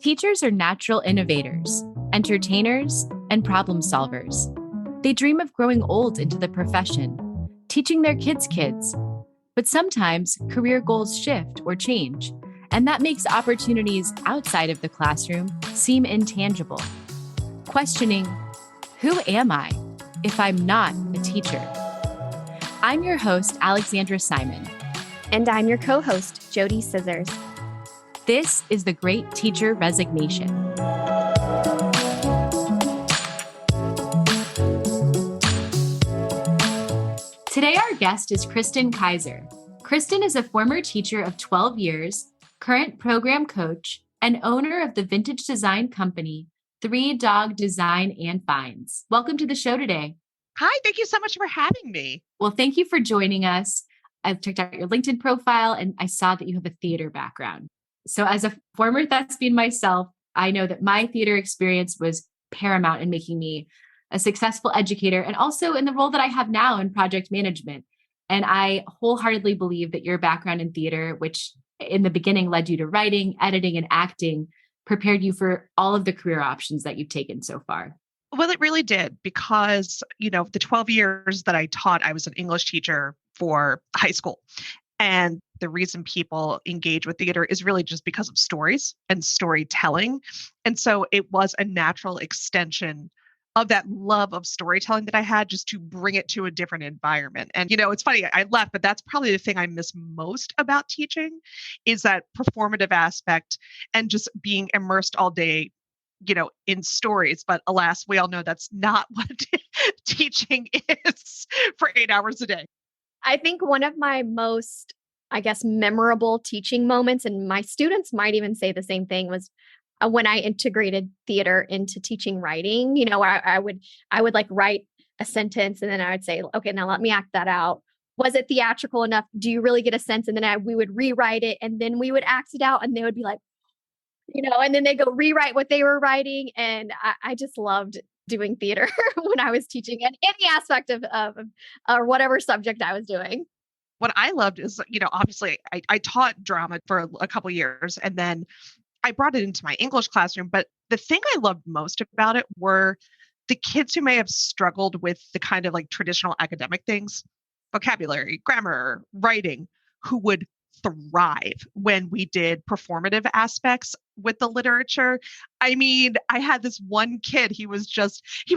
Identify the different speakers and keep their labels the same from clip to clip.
Speaker 1: Teachers are natural innovators, entertainers, and problem solvers. They dream of growing old into the profession, teaching their kids. But sometimes career goals shift or change, and that makes opportunities outside of the classroom seem intangible. Questioning, who am I if I'm not a teacher? I'm your host, Alexandra Simon.
Speaker 2: And I'm your co-host, JoDee Scissors.
Speaker 1: This is The Great Teacher Resignation. Today, our guest is Kristin Keiser. Kristin is a former teacher of 12 years, current program coach, and owner of the vintage design company, Three Dog Design and Finds. Welcome to the show today.
Speaker 3: Hi, thank you so much for having me.
Speaker 1: Well, thank you for joining us. I've checked out your LinkedIn profile and I saw that you have a theater background. So as a former thespian myself, I know that my theater experience was paramount in making me a successful educator and also in the role that I have now in project management. And I wholeheartedly believe that your background in theater, which in the beginning led you to writing, editing, and acting, prepared you for all of the career options that you've taken so far.
Speaker 3: Well, it really did because, the 12 years that I taught, I was an English teacher for high school. And the reason people engage with theater is really just because of stories and storytelling. And so it was a natural extension of that love of storytelling that I had just to bring it to a different environment. And, it's funny, I left, but that's probably the thing I miss most about teaching is that performative aspect and just being immersed all day, in stories. But alas, we all know that's not what teaching is for 8 hours a day.
Speaker 2: I think one of my most, memorable teaching moments, and my students might even say the same thing, was when I integrated theater into teaching writing. I would like write a sentence and then I would say, okay, now let me act that out. Was it theatrical enough? Do you really get a sense? And then we would rewrite it and then we would act it out and they would be like, and then they go rewrite what they were writing. And I just loved doing theater when I was teaching in any aspect of or whatever subject I was doing.
Speaker 3: What I loved is, obviously I taught drama for a couple of years and then I brought it into my English classroom. But the thing I loved most about it were the kids who may have struggled with the kind of like traditional academic things, vocabulary, grammar, writing, who would thrive when we did performative aspects with the literature. I mean, I had this one kid, he was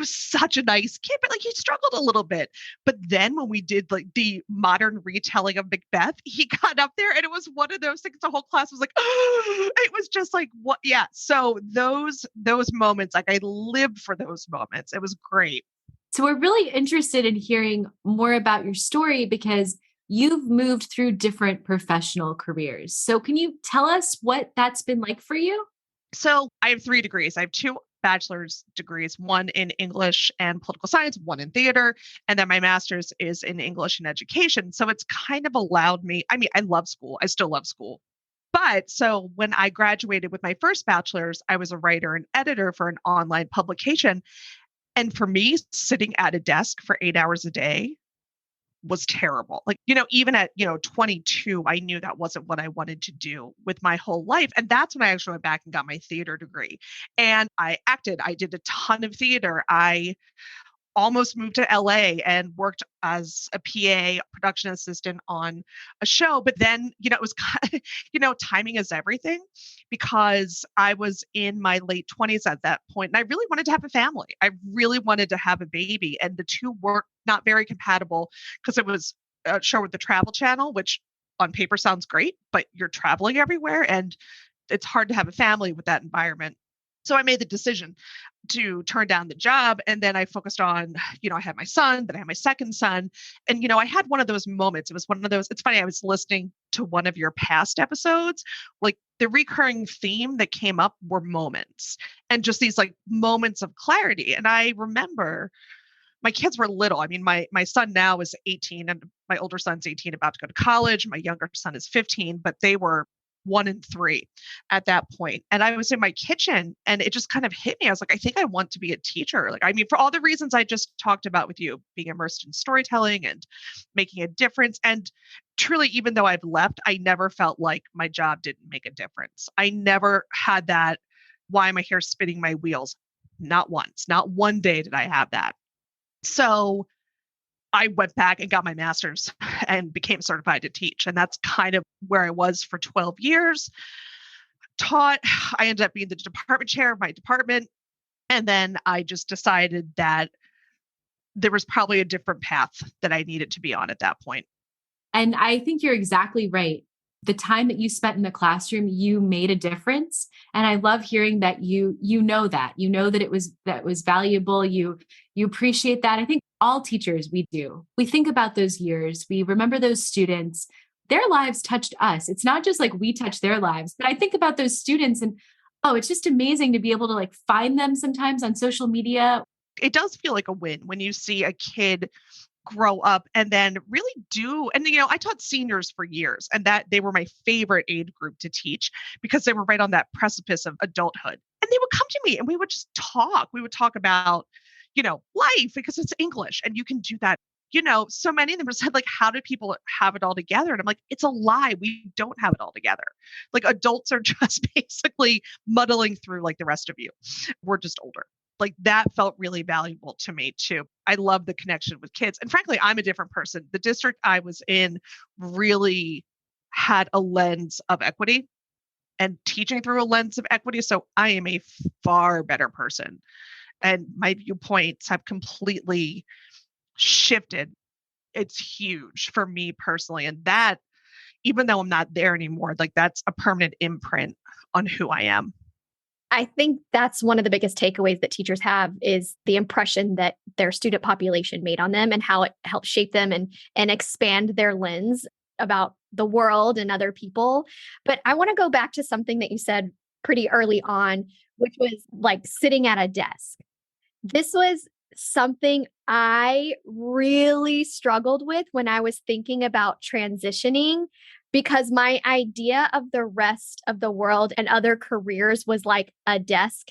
Speaker 3: such a nice kid, but like he struggled a little bit. But then when we did like the modern retelling of Macbeth, he got up there and it was one of those things the whole class was like, oh, it was just like, what? Yeah. So those moments, like I lived for those moments. It was great.
Speaker 1: So we're really interested in hearing more about your story because you've moved through different professional careers. So can you tell us what that's been like for you?
Speaker 3: So I have 3 degrees. I have 2 bachelor's degrees, one in English and political science, one in theater, and then my master's is in English and education. So it's kind of allowed me, I love school. I still love school. But so when I graduated with my first bachelor's, I was a writer and editor for an online publication. And for me, sitting at a desk for 8 hours a day was terrible. Like, even at, 22, I knew that wasn't what I wanted to do with my whole life. And that's when I actually went back and got my theater degree. And I acted. I did a ton of theater. I almost moved to LA and worked as a PA, production assistant on a show. But then, it was, timing is everything because I was in my late 20s at that point. And I really wanted to have a family. I really wanted to have a baby. And the two were not very compatible because it was a show with the Travel Channel, which on paper sounds great, but you're traveling everywhere and it's hard to have a family with that environment. So I made the decision to turn down the job. And then I focused on, I had my son, then I had my second son. And, I had one of those moments. It was one of those, it's funny, I was listening to one of your past episodes, like the recurring theme that came up were moments and just these like moments of clarity. And I remember my kids were little. I mean, my son now is 18 and my older son's 18, about to go to college. My younger son is 15, but they were 1 and 3 at that point. And I was in my kitchen and it just kind of hit me. I was like, I think I want to be a teacher. Like, I mean, for all the reasons I just talked about with you, being immersed in storytelling and making a difference. And truly, even though I've left, I never felt like my job didn't make a difference. I never had that why am I here spinning my wheels? Not once, not one day did I have that. So I went back and got my master's and became certified to teach. And that's kind of where I was for 12 years. Taught, I ended up being the department chair of my department. And then I just decided that there was probably a different path that I needed to be on at that point.
Speaker 1: And I think you're exactly right. The time that you spent in the classroom, you made a difference. And I love hearing that you know that it was valuable. You appreciate that. I think all teachers, we do. We think about those years. We remember those students. Their lives touched us. It's not just like we touch their lives, but I think about those students and it's just amazing to be able to like find them sometimes on social media.
Speaker 3: It does feel like a win when you see a kid grow up and then really do. And, I taught seniors for years, and that they were my favorite age group to teach because they were right on that precipice of adulthood. And they would come to me and we would just talk. We would talk about, life, because it's English and you can do that. So many of them said, like, how do people have it all together? And I'm like, it's a lie. We don't have it all together. Like, adults are just basically muddling through like the rest of you. We're just older. Like, that felt really valuable to me too. I love the connection with kids. And frankly, I'm a different person. The district I was in really had a lens of equity and teaching through a lens of equity. So I am a far better person. And my viewpoints have completely shifted. It's huge for me personally. And that, even though I'm not there anymore, like, that's a permanent imprint on who I am.
Speaker 2: I think that's one of the biggest takeaways that teachers have is the impression that their student population made on them and how it helps shape them and expand their lens about the world and other people. But I want to go back to something that you said pretty early on, which was like sitting at a desk. This was something I really struggled with when I was thinking about transitioning, because my idea of the rest of the world and other careers was like a desk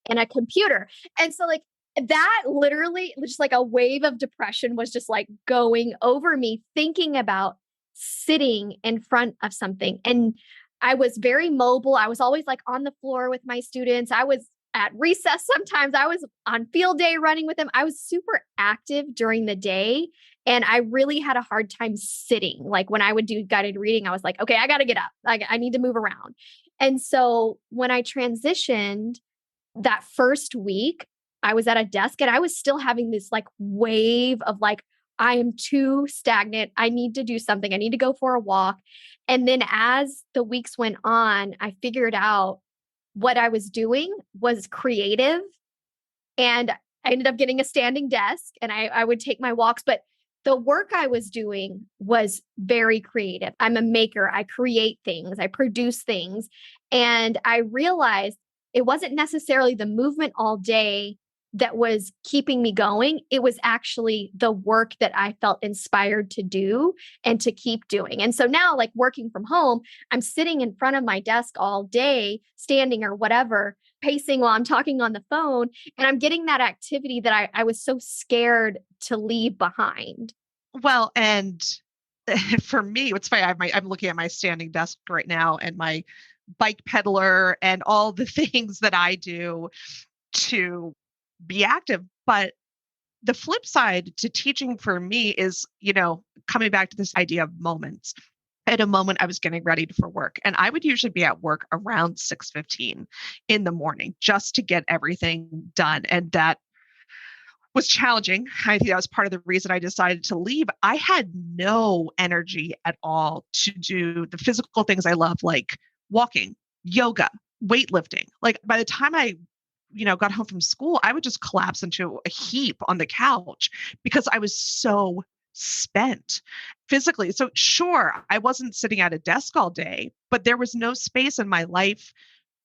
Speaker 2: and a computer. And so like that literally just like a wave of depression was just like going over me thinking about sitting in front of something. And I was very mobile. I was always like on the floor with my students. I was at recess. Sometimes I was on field day running with them. I was super active during the day. And I really had a hard time sitting. Like when I would do guided reading, I was like, okay, I got to get up. I need to move around. And so when I transitioned that first week, I was at a desk and I was still having this like wave of like, I am too stagnant. I need to do something. I need to go for a walk. And then as the weeks went on, I figured out what I was doing was creative. And I ended up getting a standing desk and I would take my walks, but the work I was doing was very creative. I'm a maker. I create things. I produce things. And I realized it wasn't necessarily the movement all day that was keeping me going. It was actually the work that I felt inspired to do and to keep doing. And so now, like working from home, I'm sitting in front of my desk all day, standing or whatever, pacing while I'm talking on the phone. And I'm getting that activity that I was so scared to leave behind.
Speaker 3: Well, and for me, it's funny. I'm looking at my standing desk right now and my bike peddler and all the things that I do to be active. But the flip side to teaching for me is, coming back to this idea of moments. At a moment, I was getting ready for work, and I would usually be at work around 6:15 in the morning just to get everything done. And that was challenging. I think that was part of the reason I decided to leave. I had no energy at all to do the physical things I love, like walking, yoga, weightlifting. Like by the time I got home from school, I would just collapse into a heap on the couch because I was so spent physically. So sure, I wasn't sitting at a desk all day, but there was no space in my life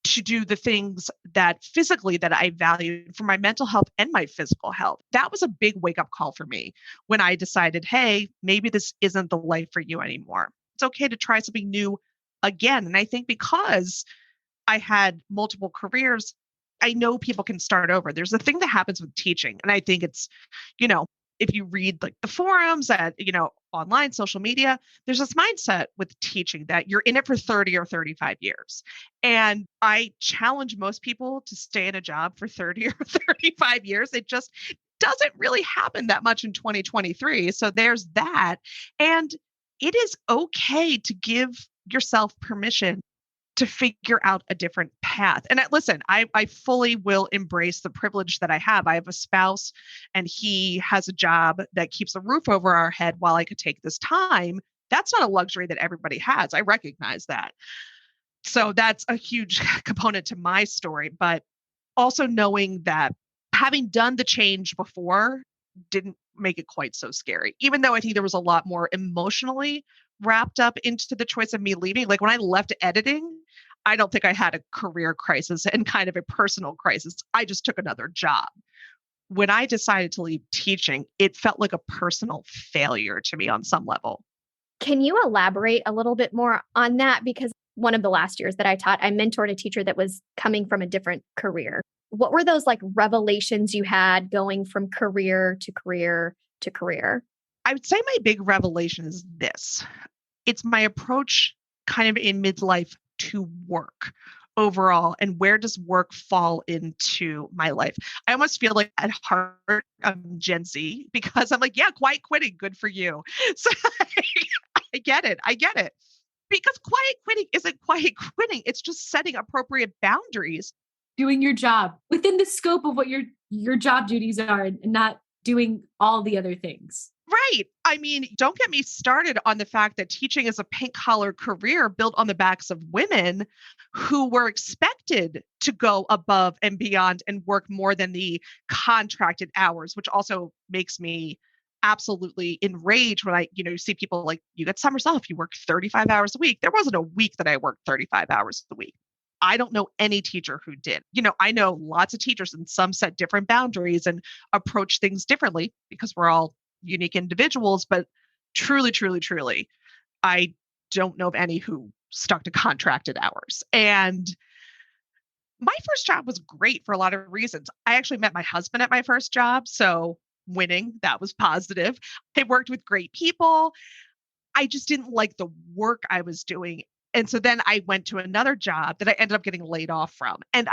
Speaker 3: to do the things that physically that I valued for my mental health and my physical health. That was a big wake up call for me when I decided, hey, maybe this isn't the life for you anymore. It's okay to try something new again. And I think because I had multiple careers, I know people can start over. There's a thing that happens with teaching. And I think it's if you read like the forums and, online social media, there's this mindset with teaching that you're in it for 30 or 35 years. And I challenge most people to stay in a job for 30 or 35 years. It just doesn't really happen that much in 2023. So there's that. And it is okay to give yourself permission to figure out a different path. And listen, I fully will embrace the privilege that I have. I have a spouse and he has a job that keeps a roof over our head while I could take this time. That's not a luxury that everybody has. I recognize that. So that's a huge component to my story, but also knowing that having done the change before didn't make it quite so scary, even though I think there was a lot more emotionally wrapped up into the choice of me leaving. Like when I left editing, I don't think I had a career crisis and kind of a personal crisis. I just took another job. When I decided to leave teaching, it felt like a personal failure to me on some level.
Speaker 2: Can you elaborate a little bit more on that? Because one of the last years that I taught, I mentored a teacher that was coming from a different career. What were those like revelations you had going from career to career to career?
Speaker 3: I would say my big revelation is this. It's my approach kind of in midlife to work overall, and where does work fall into my life? I almost feel like at heart I'm Gen Z because I'm like, yeah, quiet quitting, good for you. So I get it. Because quiet quitting isn't quiet quitting. It's just setting appropriate boundaries.
Speaker 1: Doing your job within the scope of what your job duties are and not doing all the other things.
Speaker 3: Right. I mean, don't get me started on the fact that teaching is a pink collar career built on the backs of women who were expected to go above and beyond and work more than the contracted hours, which also makes me absolutely enraged when I, see people like, you get summers off, you work 35 hours a week. There wasn't a week that I worked 35 hours a week. I don't know any teacher who did. I know lots of teachers and some set different boundaries and approach things differently because we're all unique individuals, but truly, truly, truly, I don't know of any who stuck to contracted hours. And my first job was great for a lot of reasons. I actually met my husband at my first job. So winning, that was positive. I worked with great people. I just didn't like the work I was doing. And so then I went to another job that I ended up getting laid off from. And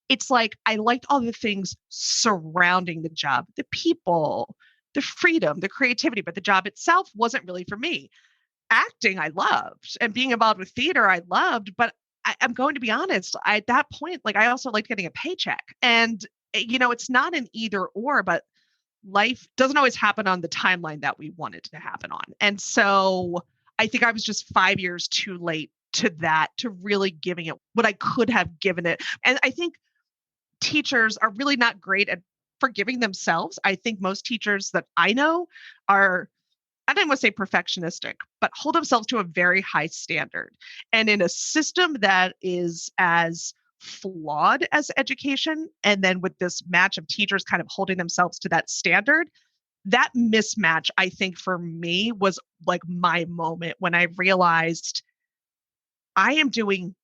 Speaker 3: it's like I liked all the things surrounding the job, the people, the freedom, the creativity, but the job itself wasn't really for me. Acting, I loved, and being involved with theater, I loved, but I'm going to be honest, at that point, like I also liked getting a paycheck. And, it's not an either or, but life doesn't always happen on the timeline that we want it to happen on. And so I think I was just 5 years too late to that, to really giving it what I could have given it. And I think teachers are really not great at forgiving themselves. I think most teachers that I know are, I don't want to say perfectionistic, but hold themselves to a very high standard. And in a system that is as flawed as education, and then with this match of teachers kind of holding themselves to that standard, that mismatch, I think for me was like my moment when I realized I am doing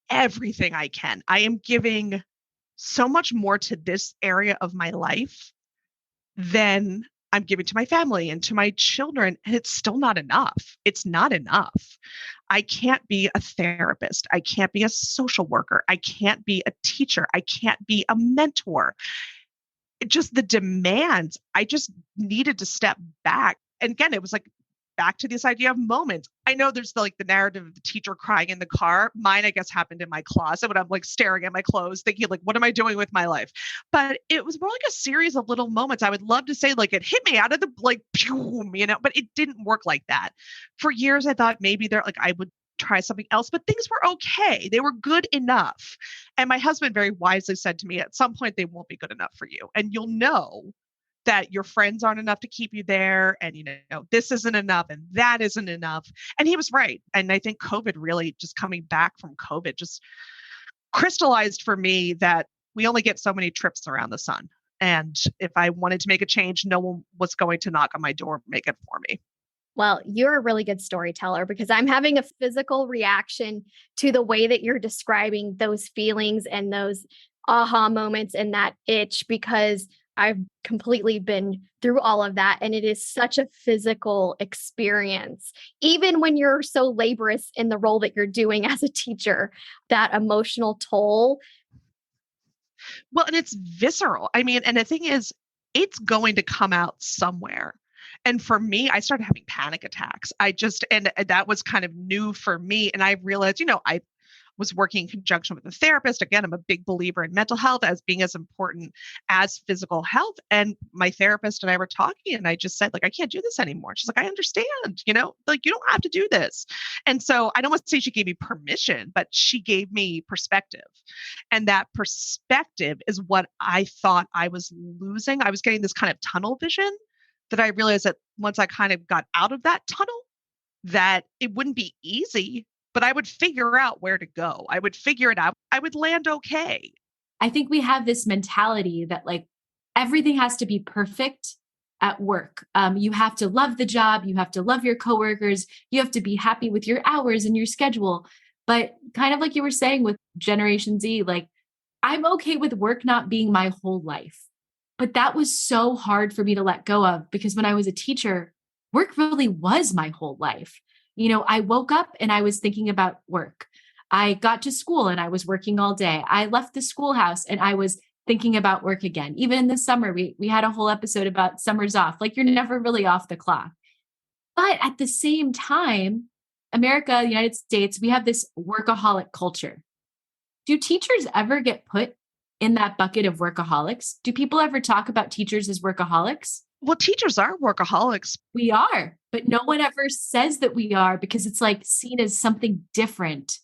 Speaker 3: everything I can. I am giving so much more to this area of my life than I'm giving to my family and to my children. And it's still not enough. It's not enough. I can't be a therapist. I can't be a social worker. I can't be a teacher. I can't be a mentor. Just the demands, I just needed to step back. And again, it was like back to this idea of moments. I know there's the narrative of the teacher crying in the car. Mine, I guess, happened in my closet when I'm like staring at my clothes, thinking like, what am I doing with my life? But it was more like a series of little moments. I would love to say like it hit me out of the pew, but it didn't work like that. For years, I thought maybe I would try something else, but things were okay. They were good enough. And my husband very wisely said to me, at some point, they won't be good enough for you. And you'll know that your friends aren't enough to keep you there. And, this isn't enough and that isn't enough. And he was right. And I think COVID really, just coming back from COVID, just crystallized for me that we only get so many trips around the sun. And if I wanted to make a change, no one was going to knock on my door and make it for me.
Speaker 2: Well, you're a really good storyteller because I'm having a physical reaction to the way that you're describing those feelings and those aha moments and that itch, because I've completely been through all of that. And it is such a physical experience. Even when you're so laborious in the role that you're doing as a teacher, that emotional toll.
Speaker 3: Well, and it's visceral. I mean, and the thing is, it's going to come out somewhere. And for me, I started having panic attacks. And that was kind of new for me. And I realized, I was working in conjunction with a therapist. Again, I'm a big believer in mental health as being as important as physical health. And my therapist and I were talking, and I just said, like, I can't do this anymore. She's like, I understand, like, you don't have to do this. And so I don't want to say she gave me permission, but she gave me perspective. And that perspective is what I thought I was losing. I was getting this kind of tunnel vision that I realized that once I kind of got out of that tunnel, that it wouldn't be easy, but I would figure out where to go. I would figure it out. I would land okay.
Speaker 1: I think we have this mentality that like everything has to be perfect at work. You have to love the job. You have to love your coworkers. You have to be happy with your hours and your schedule. But kind of like you were saying with Generation Z, like I'm okay with work not being my whole life. But that was so hard for me to let go of because when I was a teacher, work really was my whole life. I woke up and I was thinking about work. I got to school and I was working all day. I left the schoolhouse and I was thinking about work again. Even in the summer, we had a whole episode about summers off. Like you're never really off the clock. But at the same time, America, the United States, we have this workaholic culture. Do teachers ever get put in that bucket of workaholics? Do people ever talk about teachers as workaholics?
Speaker 3: Well, teachers are workaholics.
Speaker 1: We are, but no one ever says that we are because it's like seen as something different.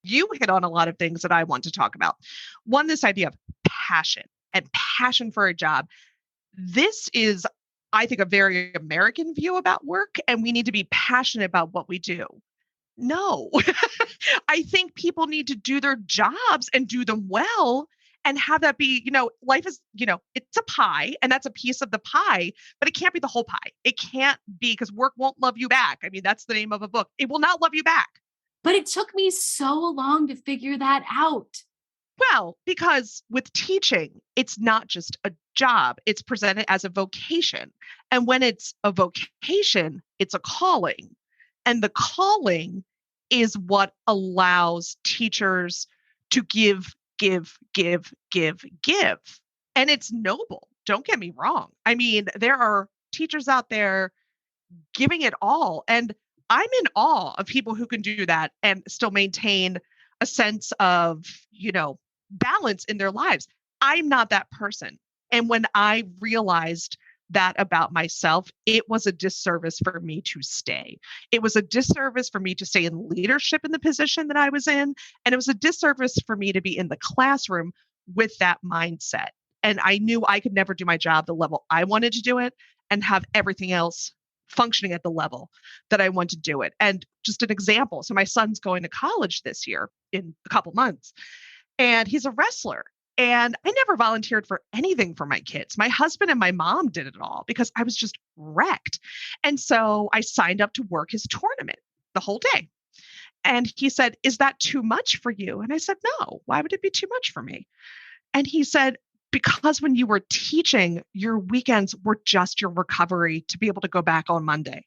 Speaker 3: You hit on a lot of things that I want to talk about. One, this idea of passion and passion for a job. This is, I think, a very American view about work, and we need to be passionate about what we do. No, I think people need to do their jobs and do them well. And have that be, life is, it's a pie and that's a piece of the pie, but it can't be the whole pie. It can't be because work won't love you back. I mean, that's the name of a book. It will not love you back.
Speaker 1: But it took me so long to figure that out.
Speaker 3: Well, because with teaching, it's not just a job, it's presented as a vocation. And when it's a vocation, it's a calling. And the calling is what allows teachers to give. And it's noble. Don't get me wrong. I mean, there are teachers out there giving it all. And I'm in awe of people who can do that and still maintain a sense of, balance in their lives. I'm not that person. And when I realized that about myself, it was a disservice for me to stay. It was a disservice for me to stay in leadership in the position that I was in. And it was a disservice for me to be in the classroom with that mindset. And I knew I could never do my job the level I wanted to do it and have everything else functioning at the level that I want to do it. And just an example. So my son's going to college this year in a couple months, and he's a wrestler. And I never volunteered for anything for my kids. My husband and my mom did it all because I was just wrecked. And so I signed up to work his tournament the whole day. And he said, "Is that too much for you?" And I said, "No, why would it be too much for me?" And he said, "Because when you were teaching, your weekends were just your recovery to be able to go back on Monday."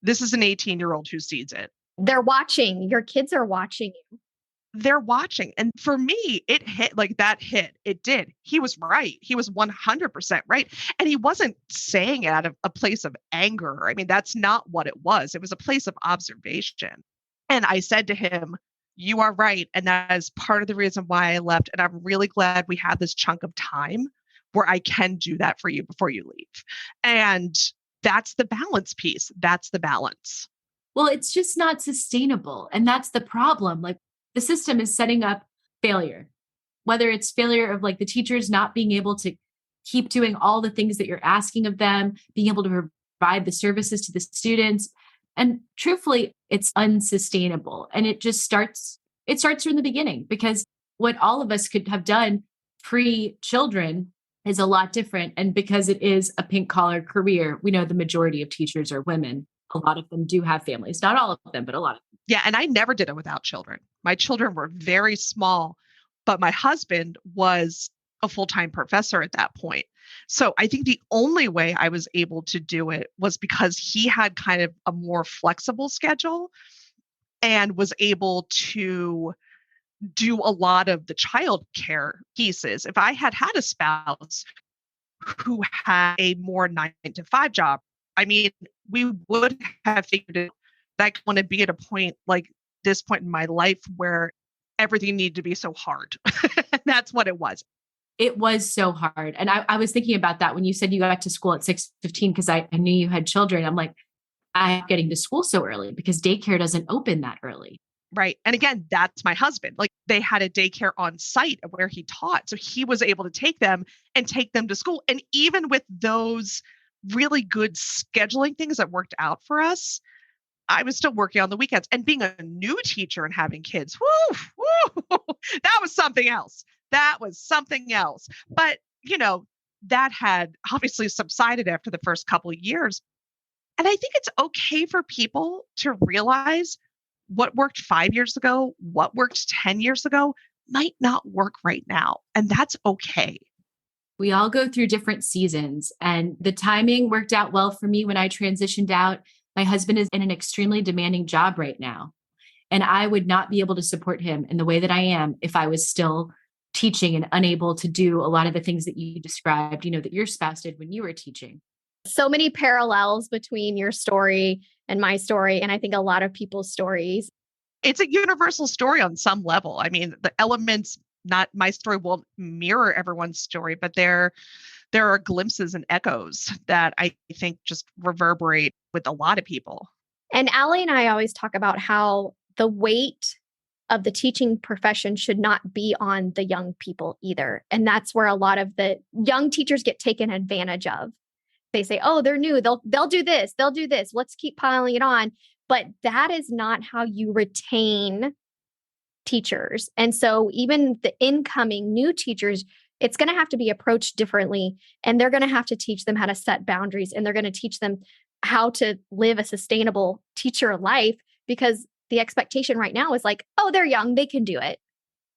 Speaker 3: This is an 18-year-old who sees it.
Speaker 2: They're watching. Your kids are watching you.
Speaker 3: They're watching. And for me, it hit like that hit. It did. He was right. He was 100% right. And he wasn't saying it out of a place of anger. I mean, that's not what it was. It was a place of observation. And I said to him, "You are right. And that is part of the reason why I left. And I'm really glad we had this chunk of time where I can do that for you before you leave." And that's the balance piece. That's the balance.
Speaker 1: Well, it's just not sustainable. And that's the problem. Like the system is setting up failure, whether it's failure of like the teachers not being able to keep doing all the things that you're asking of them, being able to provide the services to the students. And truthfully, it's unsustainable. And it starts from the beginning because what all of us could have done pre-children is a lot different. And because it is a pink collar career, we know the majority of teachers are women. A lot of them do have families, not all of them, but a lot of them.
Speaker 3: Yeah. And I never did it without children. My children were very small, but my husband was a full-time professor at that point. So I think the only way I was able to do it was because he had kind of a more flexible schedule and was able to do a lot of the childcare pieces. If I had had a spouse who had a more 9 to 5 job, I mean, we would have figured it. I want to be at a point like this point in my life where everything needed to be so hard. And that's what it was.
Speaker 1: It was so hard. And I was thinking about that when you said you got to school at 6:15, because I knew you had children. I'm like, I'm getting to school so early because daycare doesn't open that early.
Speaker 3: Right. And again, that's my husband. Like they had a daycare on site where he taught. So he was able to take them to school. And even with those really good scheduling things that worked out for us, I was still working on the weekends. And being a new teacher and having kids, that was something else. That was something else. But, that had obviously subsided after the first couple of years. And I think it's okay for people to realize what worked 5 years ago, what worked 10 years ago might not work right now. And that's okay.
Speaker 1: We all go through different seasons, and the timing worked out well for me when I transitioned out. My husband is in an extremely demanding job right now, and I would not be able to support him in the way that I am if I was still teaching and unable to do a lot of the things that you described, that your spouse did when you were teaching.
Speaker 2: So many parallels between your story and my story, and I think a lot of people's stories.
Speaker 3: It's a universal story on some level. I mean, the elements, not my story won't mirror everyone's story, but there are glimpses and echoes that I think just reverberate with a lot of people.
Speaker 2: And Ali and I always talk about how the weight of the teaching profession should not be on the young people either. And that's where a lot of the young teachers get taken advantage of. They say, oh, they're new. They'll do this. They'll do this. Let's keep piling it on. But that is not how you retain teachers. And so even the incoming new teachers, it's going to have to be approached differently. And they're going to have to teach them how to set boundaries. And they're going to teach them how to live a sustainable teacher life, because the expectation right now is like, oh, they're young, they can do it.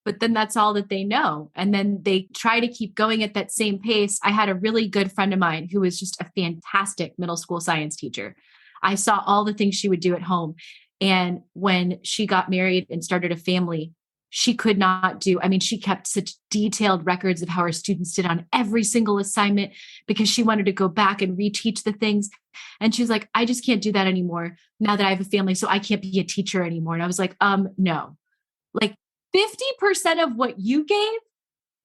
Speaker 1: But then that's all that they know. And then they try to keep going at that same pace. I had a really good friend of mine who was just a fantastic middle school science teacher. I saw all the things she would do at home. And when she got married and started a family, she could not do, she kept such detailed records of how her students did on every single assignment because she wanted to go back and reteach the things. And she was like, I just can't do that anymore now that I have a family. So I can't be a teacher anymore. And I was like, no, like 50% of what you gave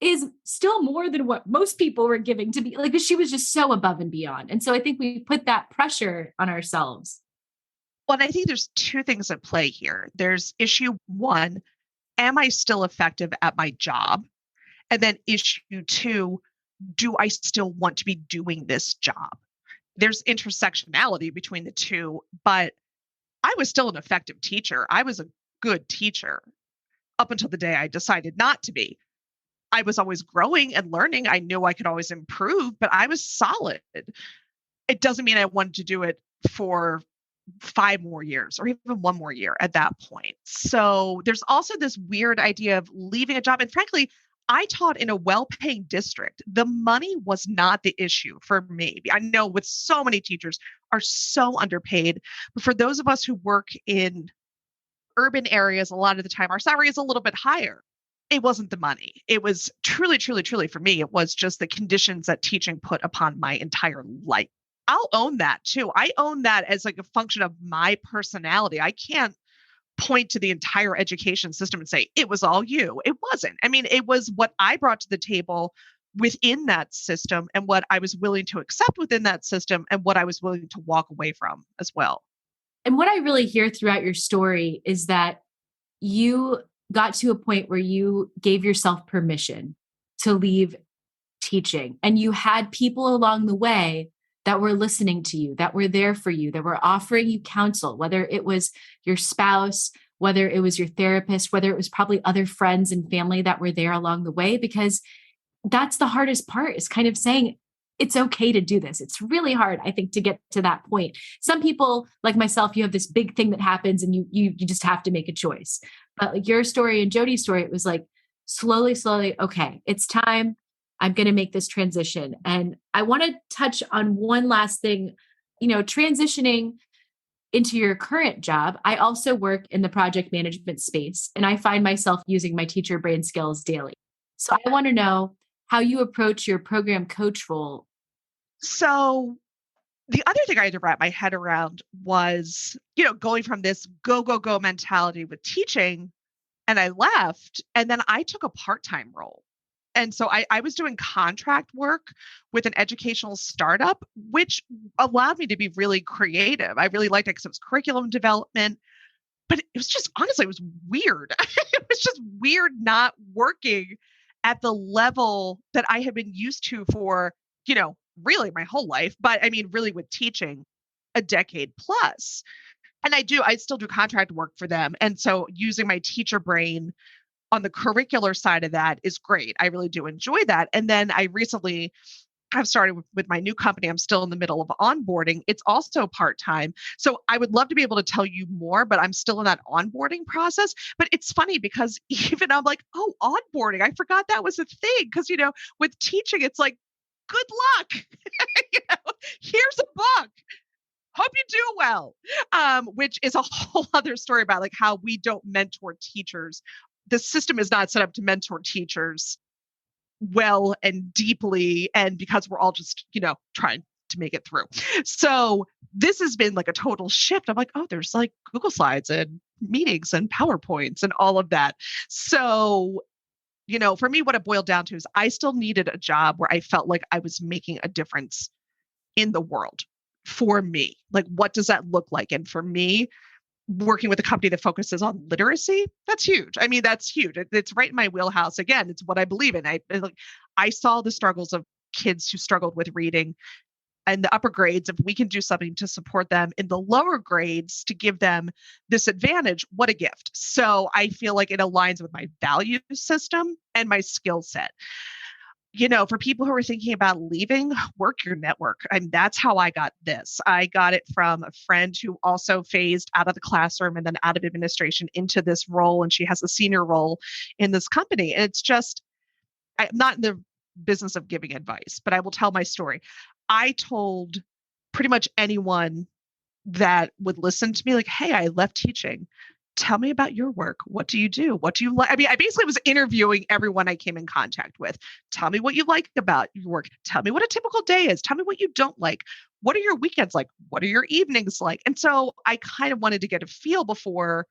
Speaker 1: is still more than what most people were giving to be like, because she was just so above and beyond. And so I think we put that pressure on ourselves.
Speaker 3: Well, I think there's two things at play here. There's issue one, am I still effective at my job? And then issue two, do I still want to be doing this job? There's intersectionality between the two, but I was still an effective teacher. I was a good teacher up until the day I decided not to be. I was always growing and learning. I knew I could always improve, but I was solid. It doesn't mean I wanted to do it for 5 more years or even 1 more year at that point. So there's also this weird idea of leaving a job. And frankly, I taught in a well-paying district. The money was not the issue for me. I know with so many teachers are so underpaid, but for those of us who work in urban areas, a lot of the time our salary is a little bit higher. It wasn't the money. It was truly, truly, truly for me. It was just the conditions that teaching put upon my entire life. I'll own that too. I own that as like a function of my personality. I can't point to the entire education system and say, it was all you. It wasn't. It was what I brought to the table within that system and what I was willing to accept within that system and what I was willing to walk away from as well.
Speaker 1: And what I really hear throughout your story is that you got to a point where you gave yourself permission to leave teaching, and you had people along the way that were listening to you, that were there for you, that were offering you counsel, whether it was your spouse, whether it was your therapist, whether it was probably other friends and family that were there along the way, because that's the hardest part, is kind of saying, it's okay to do this. It's really hard, I think, to get to that point. Some people, like myself, you have this big thing that happens and you just have to make a choice. But like your story and JoDee's story, it was like slowly, okay, it's time. I'm going to make this transition. And I want to touch on one last thing, transitioning into your current job. I also work in the project management space, and I find myself using my teacher brain skills daily. So I want to know how you approach your program coach role.
Speaker 3: So the other thing I had to wrap my head around was, going from this go, go, go mentality with teaching, and I left, and then I took a part-time role. And so I was doing contract work with an educational startup, which allowed me to be really creative. I really liked it because it was curriculum development, but it was just, honestly, it was weird. It was just weird not working at the level that I had been used to for, really my whole life. But I mean, really with teaching a decade plus. And I still do contract work for them. And so using my teacher brain on the curricular side of that is great. I really do enjoy that. And then I recently have started with my new company. I'm still in the middle of onboarding. It's also part-time. So I would love to be able to tell you more, but I'm still in that onboarding process. But it's funny because even I'm like, oh, onboarding, I forgot that was a thing. Because, with teaching, it's like, good luck. Here's a book. Hope you do well, which is a whole other story about like how we don't mentor teachers. The system is not set up to mentor teachers well and deeply, and because we're all just, trying to make it through. So this has been like a total shift. I'm like, oh, there's like Google Slides and meetings and PowerPoints and all of that. So, for me, what it boiled down to is I still needed a job where I felt like I was making a difference in the world for me. Like, what does that look like? And for me, working with a company that focuses on literacy, that's huge. I mean, that's huge. It's right in my wheelhouse. Again, it's what I believe in. I saw the struggles of kids who struggled with reading and the upper grades. If we can do something to support them in the lower grades to give them this advantage, what a gift. So I feel like it aligns with my value system and my skill set. For people who are thinking about leaving, work your network. And that's how I got this. I got it from a friend who also phased out of the classroom and then out of administration into this role. And she has a senior role in this company. And it's just, I'm not in the business of giving advice, but I will tell my story. I told pretty much anyone that would listen to me, like, hey, I left teaching. Tell me about your work. What do you do? What do you like? I mean, I basically was interviewing everyone I came in contact with. Tell me what you like about your work. Tell me what a typical day is. Tell me what you don't like. What are your weekends like? What are your evenings like? And so I kind of wanted to get a feel before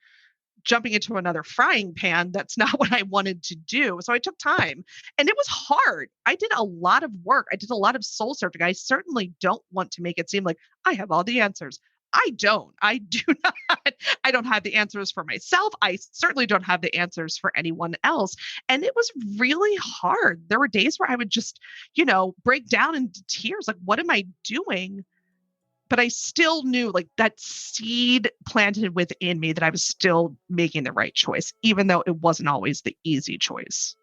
Speaker 3: jumping into another frying pan. That's not what I wanted to do. So I took time, and it was hard. I did a lot of work. I did a lot of soul searching. I certainly don't want to make it seem like I have all the answers. I don't. I do not. I don't have the answers for myself. I certainly don't have the answers for anyone else. And it was really hard. There were days where I would just, break down into tears. Like, what am I doing? But I still knew like that seed planted within me that I was still making the right choice, even though it wasn't always the easy choice.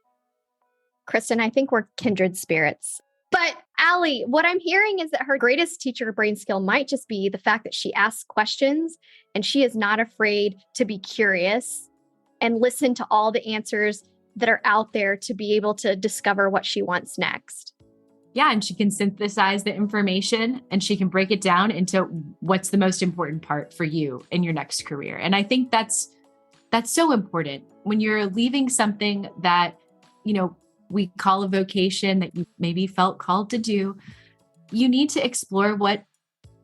Speaker 2: Kristin, I think we're kindred spirits. But Ali, what I'm hearing is that her greatest teacher brain skill might just be the fact that she asks questions and she is not afraid to be curious and listen to all the answers that are out there to be able to discover what she wants next.
Speaker 1: Yeah, and she can synthesize the information and she can break it down into what's the most important part for you in your next career. And I think that's so important when you're leaving something that, we call a vocation that you maybe felt called to do. You need to explore what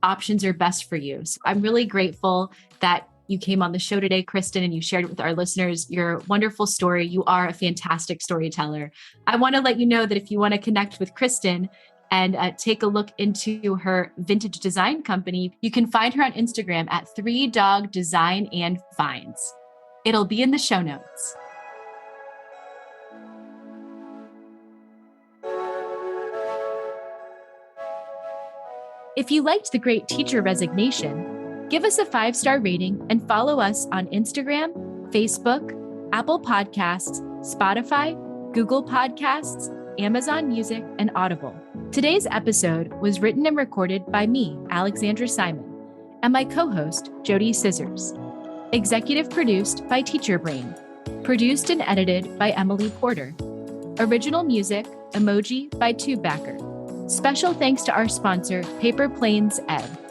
Speaker 1: options are best for you. So I'm really grateful that you came on the show today, Kristin, and you shared it with our listeners, your wonderful story. You are a fantastic storyteller. I want to let you know that if you want to connect with Kristin and take a look into her vintage design company, you can find her on Instagram at 3Dog Design and Finds. It'll be in the show notes. If you liked The Great Teacher Resignation, give us a 5-star rating and follow us on Instagram, Facebook, Apple Podcasts, Spotify, Google Podcasts, Amazon Music, and Audible. Today's episode was written and recorded by me, Alexandra Simon, and my co-host, JoDee Scissors. Executive produced by Teacher Brain. Produced and edited by Emily Porter. Original music, Emoji by Tubebacker. Special thanks to our sponsor, Paper Planes Ed.